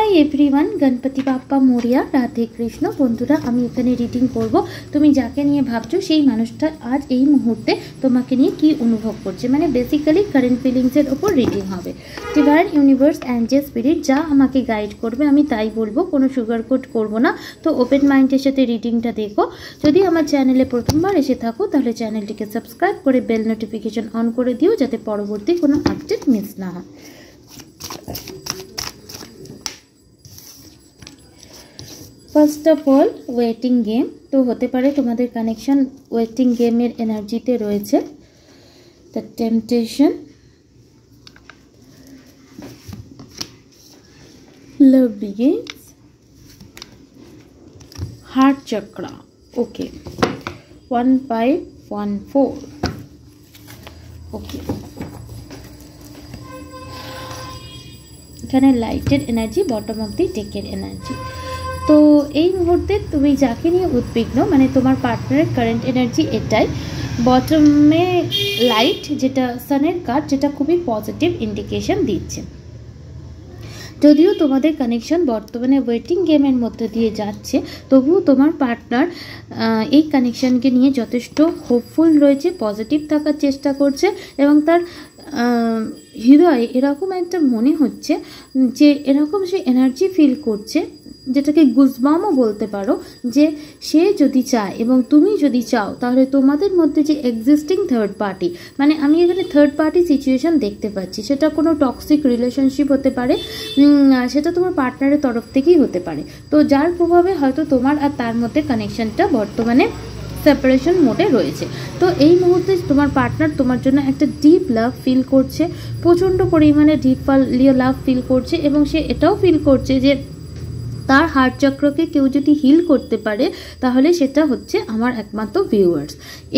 High everyone Ganpati Bappa Moriya Radhe Krishna बंधुरा आमी एखाने रिडिंग करब। तुमी जाके निये भाबछो सेई मानुषटा आज एई मुहूर्ते तोमाके निये कि अनुभव करछे माने बेसिकली कारेंट फिलिंग्सের উপর रिडिंग होबे। डिवाइन यूनिवर्स एंजेल स्पिरिट जा आमाके गाइड करबे आमी ताई बोलबो, कोनो सुगार कोट करब ना। तो ओपेन माइंडेर साथे रिडिंगटा देखो। यदि आमार चैनेले प्रथमबार एसे थाको ताहले चैनेलटिके सबस्क्राइब करे बेल नोटिफिकेशन अन करे दिओ जाते परबर्ती कोनो अपडेट मिस ना हय। First of all waiting game तो होते पारे तुम्हारे कनेक्शन वेटिंग गेमेर एनार्जीते रयेछे। The temptation, love begins, heart chakra. Okay 1514 okay एखाने लाइटेर एनार्जी बटम अफ द डेकेर एनार्जी। तो এই মুহূর্তে তুমি যাকে নিয়ে উদ্বিগ্ন মানে তোমার পার্টনারের কারেন্ট এনার্জি এটাই। বটমে লাইট যেটা সানের কার্ড যেটা খুবই পজিটিভ ইন্ডিকেশন দিচ্ছে। যদিও তোমাদের কানেকশন বর্তমানে ওয়েটিং গেমের মধ্যে দিয়ে যাচ্ছে তবুও তোমার পার্টনার এই কানেকশনকে নিয়ে যথেষ্ট হোপফুল রয়েছে, পজিটিভ থাকার চেষ্টা করছে এবং তার হৃদয়ে এরকম একটা মনে হচ্ছে যে এরকম সে এনার্জি ফিল করছে যেটাকে গুজবামও বলতে পারো যে সে যদি চায় এবং তুমি যদি চাও তাহলে তোমাদের মধ্যে যে এক্সিস্টিং থার্ড পার্টি মানে আমি এখানে থার্ড পার্টি সিচুয়েশন দেখতে পাচ্ছি, সেটা কোনো টক্সিক রিলেশনশিপ হতে পারে, সেটা তোমার পার্টনারের তরফ থেকেই হতে পারে। তো যার প্রভাবে হয়তো তোমার আর তার মধ্যে কানেকশনটা বর্তমানে সেপারেশন মোডে রয়েছে। তো এই মুহূর্তে তোমার পার্টনার তোমার জন্য একটা ডিপ লাভ ফিল করছে, প্রচণ্ড পরিমাণে ডিপ লাভ ফিল করছে এবং সে এটাও ফিল করছে যে তার হার্ট চক্রকে কেউ যদি হিল করতে পারে তাহলে সেটা হচ্ছে আমার একমাত্র ভিউয়ার্স।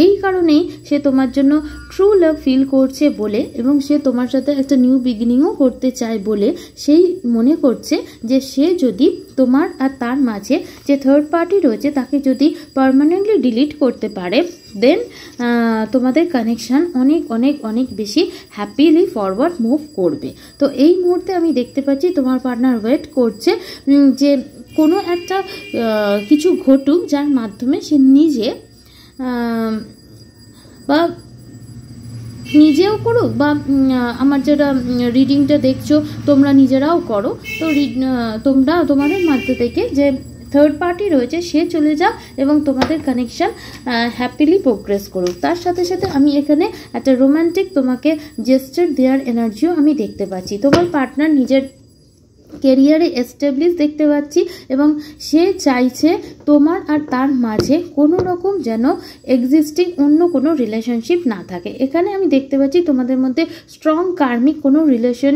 এই কারণেই সে তোমার জন্য ট্রু লাভ ফিল করছে বলে এবং সে তোমার সাথে একটা নিউ বিগিনিংও করতে চায় বলে সেই মনে করছে যে সে যদি তোমার আর তার মাঝে যে থার্ড পার্টি রয়েছে তাকে যদি পার্মানেন্টলি ডিলিট করতে পারে দেন তোমাদের কানেকশান অনেক অনেক অনেক বেশি হ্যাপিলি ফরওয়ার্ড মুভ করবে। তো এই মুহূর্তে আমি দেখতে পাচ্ছি তোমার পার্টনার ওয়েট করছে যে কোনো একটা কিছু ঘটুক যার মাধ্যমে সে নিজে বা নিজেও করুক বা আমার যারা রিডিংটা দেখছো তোমরা নিজেরাও করো। তো তোমরা তোমাদের মধ্য থেকে যে থার্ড পার্টি রয়েছে সে চলে যাও এবং তোমাদের কানেকশান হ্যাপিলি প্রোগ্রেস করুক। তার সাথে সাথে আমি এখানে একটা রোম্যান্টিক তোমাকে জেস্টার দেওয়ার এনার্জিও আমি দেখতে পাচ্ছি। তোমার পার্টনার নিজের কেরিয়ারে এস্টাবলিশ দেখতে পাচ্ছি এবং সে চাইছে তোমার আর তার মাঝে কোনো রকম যেন এক্সিস্টিং অন্য কোনো রিলেশনশিপ না থাকে। এখানে আমি দেখতে পাচ্ছি তোমাদের মধ্যে স্ট্রং কার্মিক কোনো রিলেশন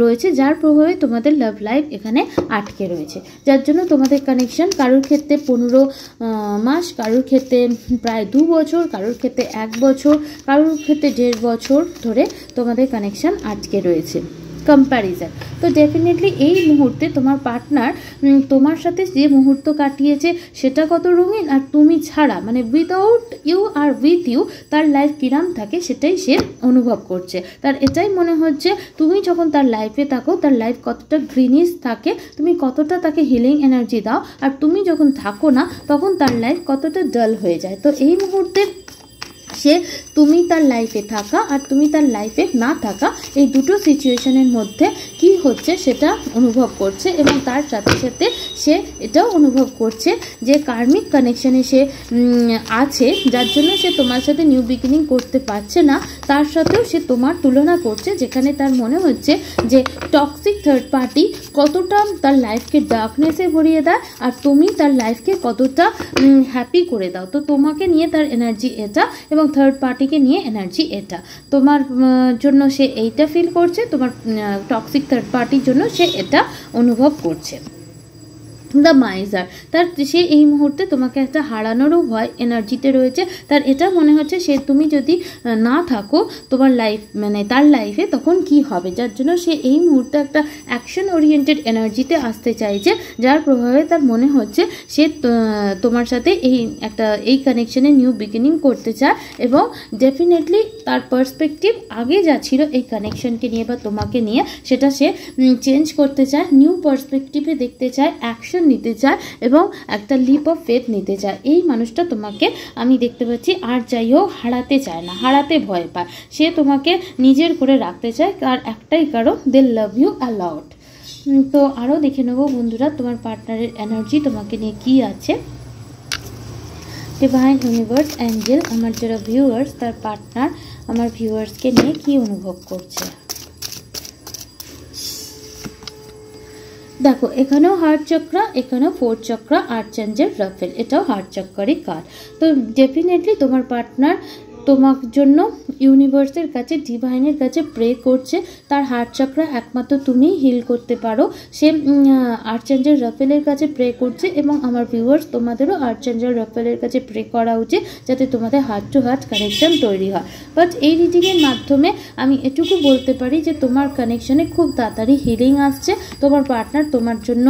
রয়েছে যার প্রভাবে তোমাদের লাভ লাইফ এখানে আটকে রয়েছে, যার জন্য তোমাদের কানেকশন কারোর ক্ষেত্রে 15 মাস, কারোর ক্ষেত্রে প্রায় 2 বছর, কারোর ক্ষেত্রে 1 বছর, কারোর ক্ষেত্রে 1.5 বছর ধরে তোমাদের কানেকশন আটকে রয়েছে কম্প্যারিজন। তো ডেফিনেটলি এই মুহূর্তে তোমার পার্টনার তোমার সাথে যে মুহূর্ত কাটিয়েছে সেটা কত রঙিন আর তুমি ছাড়া মানে উইদাউট ইউ আর উইথ ইউ তার লাইফ কিরাম থাকে সেটাই সে অনুভব করছে। তার এটাই মনে হচ্ছে তুমি যখন তার লাইফে থাকো তার লাইফ কতটা গ্রিনিশ থাকে, তুমি কতটা তাকে হিলিং এনার্জি দাও, আর তুমি যখন থাকো না তখন তার লাইফ কতটা ডাল হয়ে যায়। তো এই মুহূর্তে সে তুমি তার লাইফে থাকা আর তুমি তার লাইফে না থাকা এই দুটো সিচুয়েশনের মধ্যে কি হচ্ছে সেটা অনুভব করছে এবং তার সাথে সাথে সে এটাও অনুভব করছে যে কার্মিক কানেকশানে সে আছে যার জন্য সে তোমার সাথে নিউ বিগিনিং করতে পারছে না। তার সাথেও সে তোমার তুলনা করছে যেখানে তার মনে হচ্ছে যে টক্সিক থার্ড পার্টি কতটা তার লাইফকে ডার্কনেসে ভরিয়ে দেয় আর তুমি তার লাইফকে কতটা হ্যাপি করে দাও। তো তোমাকে নিয়ে তার এনার্জি এটা এবং থার্ড পার্টিকে নিয়ে এনার্জি এটা। তোমার জন্য সে এইটা ফিল করছে, তোমার টক্সিক থার্ড পার্টির জন্য সে এটা অনুভব করছে। দ্য মাইজার, তার সে এই মুহূর্তে তোমাকে একটা হারানোরও ভয় এনার্জিতে রয়েছে। তার এটা মনে হচ্ছে সে তুমি যদি না থাকো তোমার লাইফ মানে তার লাইফে তখন কি হবে, যার জন্য সে এই মুহূর্তে একটা অ্যাকশন ওরিয়েন্টেড এনার্জিতে আসতে চাইছে, যার প্রভাবে তার মনে হচ্ছে সে তোমার সাথে এই কানেকশনে নিউ বিগিনিং করতে চায়। এবং ডেফিনেটলি তার পার্সপেক্টিভ আগে যা ছিল এই কানেকশনকে নিয়ে বা তোমাকে নিয়ে সেটা সে চেঞ্জ করতে চায়, নিউ পার্সপেক্টিভে দেখতে চায়, অ্যাকশন নিতে চায় এবং একটা লিপ অফ ফেথ নিতে চায়। এই মানুষটা তোমাকে আমি দেখতে পাচ্ছি আর যাই হোক হারাতে চায় না, হারাতে ভয় পায়, সে তোমাকে নিজের করে রাখতে চায়। আর একটাই কারণ, দে লাভ ইউ আ লট। তো আরও দেখে নেবো বন্ধুরা তোমার পার্টনারের এনার্জি তোমাকে নিয়ে কী আছে। ডিভাইন, ইউনিভার্স, অ্যাঞ্জেল, আমার যারা ভিউয়ার্স তার পার্টনার আমার ভিউয়ার্সকে নিয়ে কী অনুভব করছে। দেখো এখানেও হার্ট চক্রা, এখানেও ফোর্থ চক্রা, আর্চেঞ্জেল রাফেল, এটাও হার্ট চক্রারই কার্ড। তো ডেফিনেটলি তোমার পার্টনার তোমার জন্য ইউনিভার্সের কাছে, ডিভাইনের কাছে প্রে করছে। তার হার্ট চক্রা একমাত্র তুমিই হিল করতে পারো। সে আর্চেঞ্জেল রাফেলের কাছে প্রে করছে এবং আমার ভিউয়ার্স তোমাদেরও আর্চেঞ্জেল রাফেলের কাছে প্রে করা উচিত যাতে তোমাদের হার্ট টু হার্ট কানেকশন তৈরি হয়। বাট এই রিডিংয়ের মাধ্যমে আমি এটুকু বলতে পারি যে তোমার কানেকশনে খুব তাড়াতাড়ি হিলিং আসছে। তোমার পার্টনার তোমার জন্য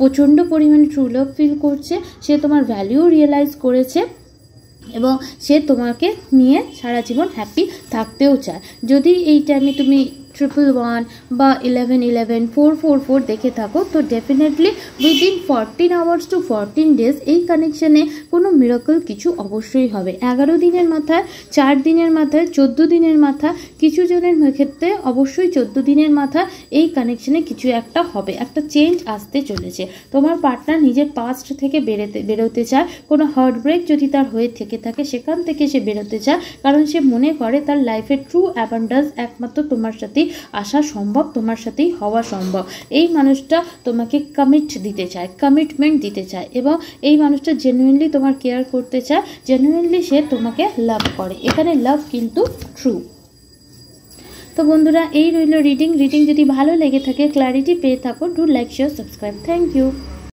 প্রচণ্ড পরিমাণে ট্রু লাভ ফিল করছে, সে তোমার ভ্যালিউ রিয়েলাইজ করেছে এবং সে তোমাকে নিয়ে সারা জীবন হ্যাপি থাকতেও চায়। যদি এই টাইমে তুমি 111 বা 1111 444 দেখে থাকো তো definitely within 14 hours to 14 days এই কানেকশানে কোনো মিরাকল কিছু অবশ্যই হবে। 11 দিনের মাথায়, 4 দিনের মাথায়, 14 দিনের মাথায়, কিছু জনের ক্ষেত্রে অবশ্যই 14 দিনের মাথায় এই কানেকশানে কিছু একটা হবে, একটা চেঞ্জ আসতে চলেছে। তোমার পার্টনার নিজের পাস্ট থেকে বেরোতে চায়। কোনো হার্ট ব্রেক যদি তার হয়ে থেকে থাকে সেখান থেকে সে বেরোতে চায়, কারণ সে মনে করে তার লাইফের ট্রু অ্যাবান্ডেন্স একমাত্র তোমার সাথে আসা সম্ভব, তোমার সাথেই হওয়া সম্ভব। এই মানুষটা তোমাকে কমিটমেন্ট দিতে চায় এবং এই মানুষটা জেনুইনলি তোমার কেয়ার করতে চায়, জেনুইনলি সে তোমাকে লাভ করে। এখানে লাভ কিন্তু ট্রু। তো বন্ধুরা এই রইল রিডিং যদি ভালো লেগে থাকে, ক্ল্যারিটি পেয়ে থাকো, do like, share, subscribe. Thank you.